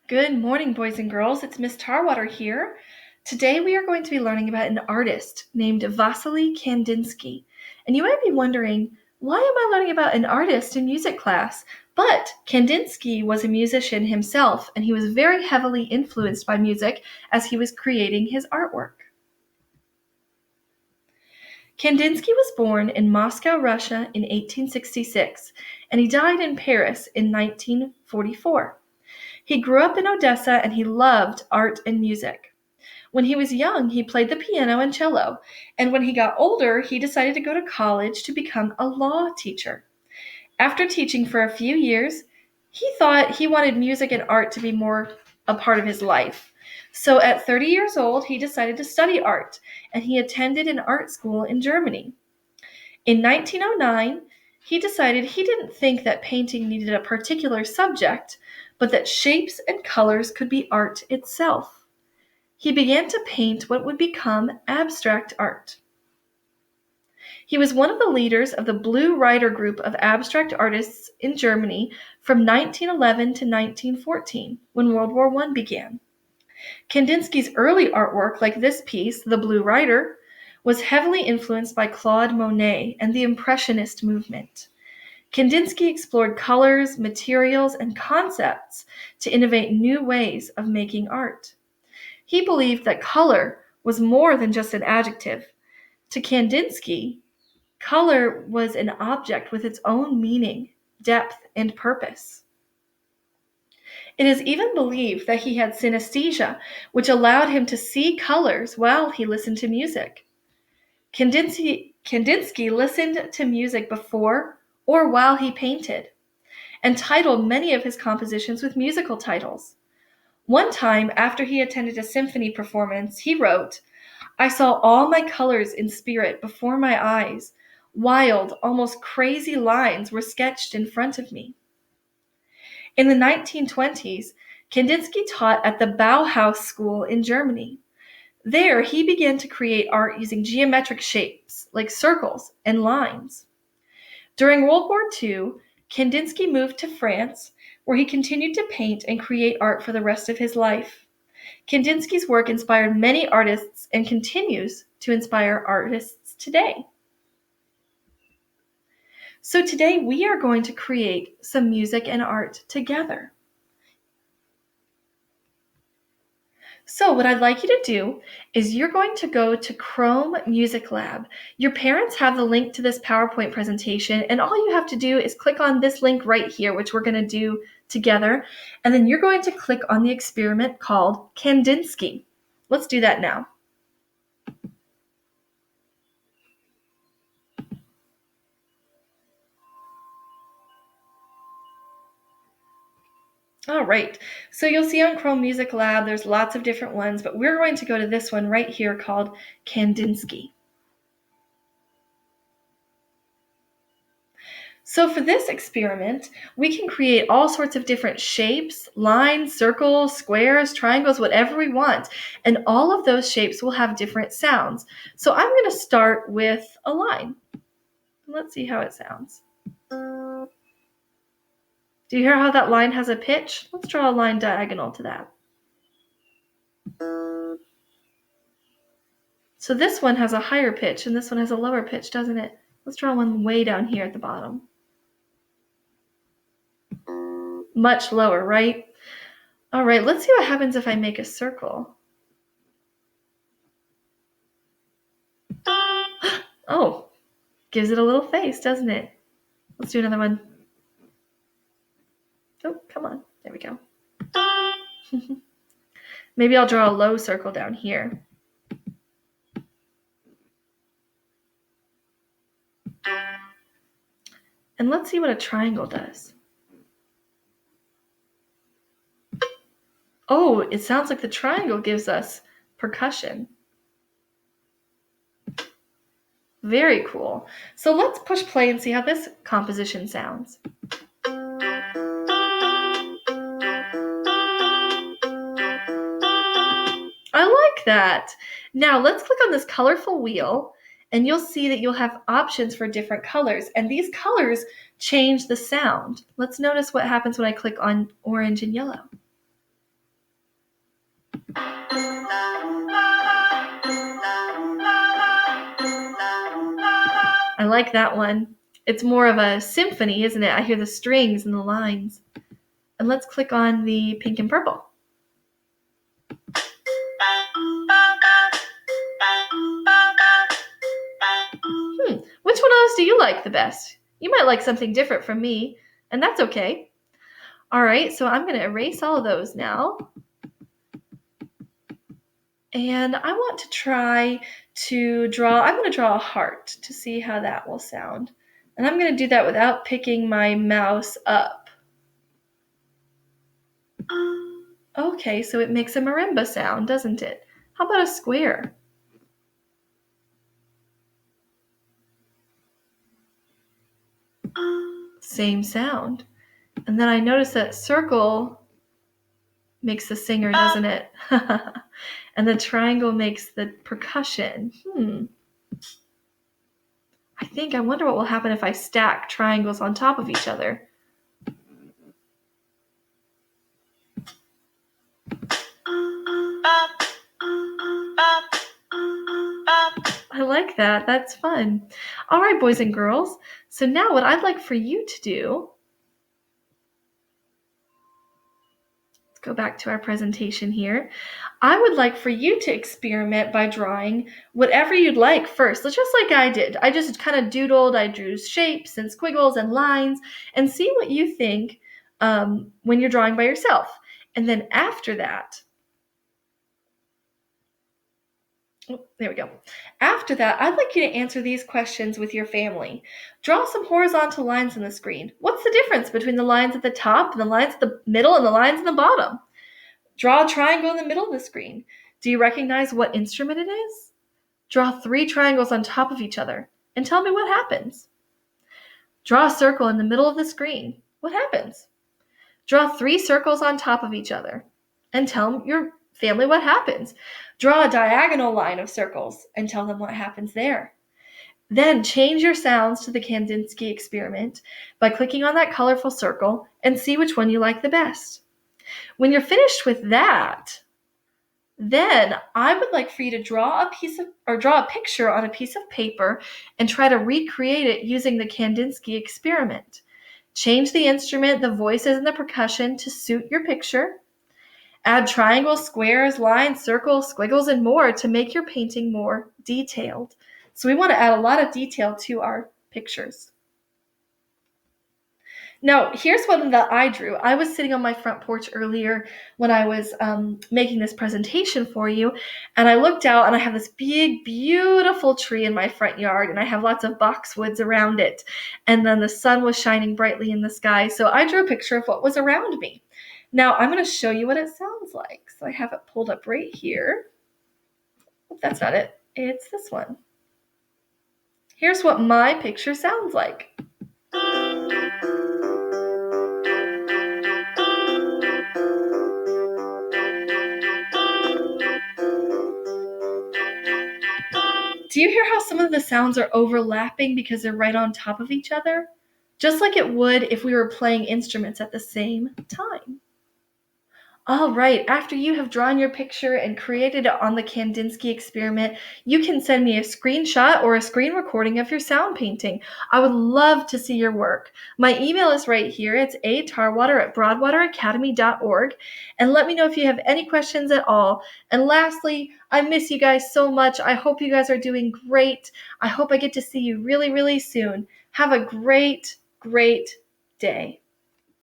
Good morning, boys and girls. It's Miss Tarwater here. Today we are going to be learning about an artist named Wassily Kandinsky. And you might be wondering, why am I learning about an artist in music class? But Kandinsky was a musician himself, and he was very heavily influenced by music as he was creating his artwork. Kandinsky was born in Moscow, Russia in 1866, and he died in Paris in 1944. He grew up in Odessa and he loved art and music. When he was young, he played the piano and cello, and when he got older, he decided to go to college to become a law teacher. After teaching for a few years, he thought he wanted music and art to be more a part of his life. So at 30 years old, he decided to study art, and he attended an art school in Germany. In 1909, he decided he didn't think that painting needed a particular subject, but that shapes and colors could be art itself. He began to paint what would become abstract art. He was one of the leaders of the Blue Rider group of abstract artists in Germany from 1911 to 1914, when World War I began. Kandinsky's early artwork, like this piece, The Blue Rider, was heavily influenced by Claude Monet and the Impressionist movement. Kandinsky explored colors, materials, and concepts to innovate new ways of making art. He believed that color was more than just an adjective. To Kandinsky, color was an object with its own meaning, depth, and purpose. It is even believed that he had synesthesia, which allowed him to see colors while he listened to music. Kandinsky listened to music before or while he painted, and titled many of his compositions with musical titles. One time, after he attended a symphony performance, he wrote, "I saw all my colors in spirit before my eyes. Wild, almost crazy lines were sketched in front of me." In the 1920s, Kandinsky taught at the Bauhaus School in Germany. There, he began to create art using geometric shapes like circles and lines. During World War II, Kandinsky moved to France, where he continued to paint and create art for the rest of his life. Kandinsky's work inspired many artists and continues to inspire artists today. So today we are going to create some music and art together. So what I'd like you to do is you're going to go to Chrome Music Lab. Your parents have the link to this PowerPoint presentation, and all you have to do is click on this link right here, which we're going to do together, and then you're going to click on the experiment called Kandinsky. Let's do that now. All right, so you'll see on Chrome Music Lab, there's lots of different ones, but we're going to go to this one right here called Kandinsky. So for this experiment, we can create all sorts of different shapes, lines, circles, squares, triangles, whatever we want. And all of those shapes will have different sounds. So I'm going to start with a line. Let's see how it sounds. Do you hear how that line has a pitch? Let's draw a line diagonal to that. So this one has a higher pitch and this one has a lower pitch, doesn't it? Let's draw one way down here at the bottom. Much lower, right? All right, let's see what happens if I make a circle. Oh, gives it a little face, doesn't it? Let's do another one. Oh, come on. There we go. Maybe I'll draw a low circle down here. And let's see what a triangle does. Oh, it sounds like the triangle gives us percussion. Very cool. So let's push play and see how this composition sounds. I like that. Now let's click on this colorful wheel and you'll see that you'll have options for different colors. And these colors change the sound. Let's notice what happens when I click on orange and yellow. like that one. It's more of a symphony, isn't it? I hear the strings and the lines. And let's click on the pink and purple. Which one of those do you like the best? You might like something different from me, and that's okay. All right, so I'm going to erase all of those now. And I want to try to draw, I'm going to draw a heart to see how that will sound. And I'm going to do that without picking my mouse up. Okay, so it makes a marimba sound, doesn't it? How about a square? Same sound. And then I notice that circle makes the singer, doesn't it? And the triangle makes the percussion. I wonder what will happen if I stack triangles on top of each other. I like that. That's fun. All right, boys and girls. So now what I'd like for you to do, let's go back to our presentation here. I would like for you to experiment by drawing whatever you'd like first. Just like I did. I just kind of doodled. I drew shapes and squiggles and lines, and see what you think when you're drawing by yourself. And then after that, there we go. After that, I'd like you to answer these questions with your family. Draw some horizontal lines on the screen. What's the difference between the lines at the top and the lines at the middle and the lines in the bottom? Draw a triangle in the middle of the screen. Do you recognize what instrument it is? Draw 3 triangles on top of each other and tell me what happens. Draw a circle in the middle of the screen. What happens? Draw 3 circles on top of each other and tell your family what happens. Draw a diagonal line of circles and tell them what happens there. Then change your sounds to the Kandinsky experiment by clicking on that colorful circle and see which one you like the best. When you're finished with that, then I would like for you to draw a picture on a piece of paper and try to recreate it using the Kandinsky experiment. Change the instrument, the voices, and the percussion to suit your picture. Add triangles, squares, lines, circles, squiggles, and more to make your painting more detailed. So we want to add a lot of detail to our pictures. Now, here's one that I drew. I was sitting on my front porch earlier when I was making this presentation for you, and I looked out and I have this big, beautiful tree in my front yard, and I have lots of boxwoods around it, and then the sun was shining brightly in the sky, so I drew a picture of what was around me. Now, I'm going to show you what it sounds like. So I have it pulled up right here. Oh, that's not it. It's this one. Here's what my picture sounds like. Do you hear how some of the sounds are overlapping because they're right on top of each other? Just like it would if we were playing instruments at the same time. All right, after you have drawn your picture and created it on the Kandinsky experiment, you can send me a screenshot or a screen recording of your sound painting. I would love to see your work. My email is right here. It's atarwater@broadwateracademy.org. And let me know if you have any questions at all. And lastly, I miss you guys so much. I hope you guys are doing great. I hope I get to see you really, really soon. Have a great, great day.